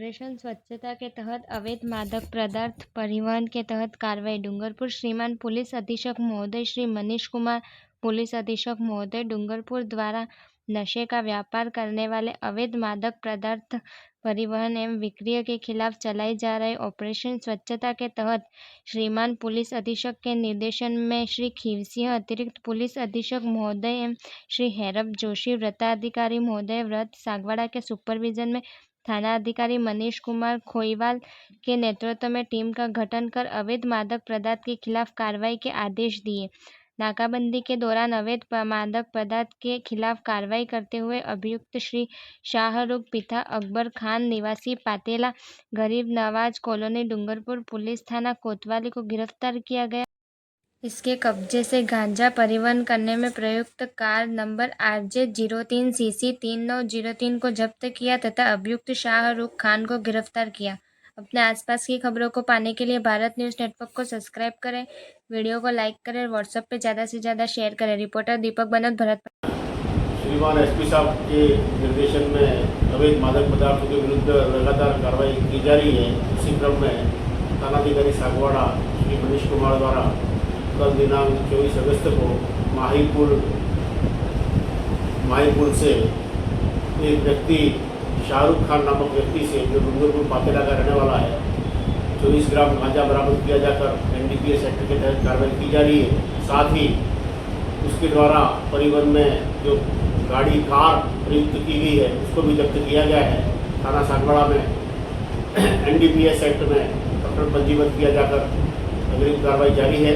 Operation स्वच्छता के तहत अवैध मादक पदार्थ परिवहन के तहत कार्रवाई। डूंगरपुर श्रीमान पुलिस अधीक्षक महोदय श्री मनीष कुमार पुलिस अधीक्षक महोदय डूंगरपुर द्वारा नशे का व्यापार करने वाले अवैध मादक पदार्थ परिवहन एवं विक्रय के खिलाफ चलाई जा रही ऑपरेशन स्वच्छता के तहत श्रीमान पुलिस अधीक्षक के निर्देशन में श्री खीवसिंह अतिरिक्त पुलिस अधीक्षक महोदय एवं श्री हैरब जोशी व्रताधिकारी महोदय व्रत सागवाड़ा के सुपरविजन में थाना अधिकारी मनीष कुमार खोईवाल के नेतृत्व में टीम का गठन कर अवैध मादक पदार्थ के खिलाफ कार्रवाई के आदेश दिए। नाकाबंदी के दौरान अवैध मादक पदार्थ के खिलाफ कार्रवाई करते हुए अभियुक्त श्री शाहरुख पिता अकबर खान निवासी पातेला गरीब नवाज कॉलोनी डूंगरपुर पुलिस थाना कोतवाली को गिरफ्तार किया गया। इसके कब्जे से गांजा परिवहन करने में प्रयुक्त कार नंबर RJ 03CC 3903 को जब्त किया तथा अभियुक्त शाहरुख खान को गिरफ्तार किया। अपने आसपास की खबरों को पाने के लिए भारत न्यूज़ नेटवर्क को सब्सक्राइब करें, वीडियो को लाइक करें, व्हाट्सएप पे ज़्यादा से ज़्यादा शेयर करें। रिपोर्टर दीपक बनत, भरत। श्रीमान SP साहब के निर्देशन में अवैध मादक पदार्थों के विरुद्ध लगातार कार्रवाई की जा रही है। इसी क्रम में थानाधिकारी सागवाड़ा श्री मनीष कुमार द्वारा कल दिनांक 24 अगस्त को माहीपुर से एक व्यक्ति शाहरुख खान नामक व्यक्ति से, जो डूंगरपुर पातेला का रहने वाला है, 24 ग्राम गांजा बरामद किया जाकर NDPS एक्ट के तहत कार्रवाई की जा रही है। साथ ही उसके द्वारा परिवहन में जो कार प्रयुक्त की गई है उसको भी जब्त किया गया है। थाना सागवाड़ा में NDPS एक्ट में प्रकरण पंजीबद्ध किया जाकर अग्रिम कार्रवाई जारी है।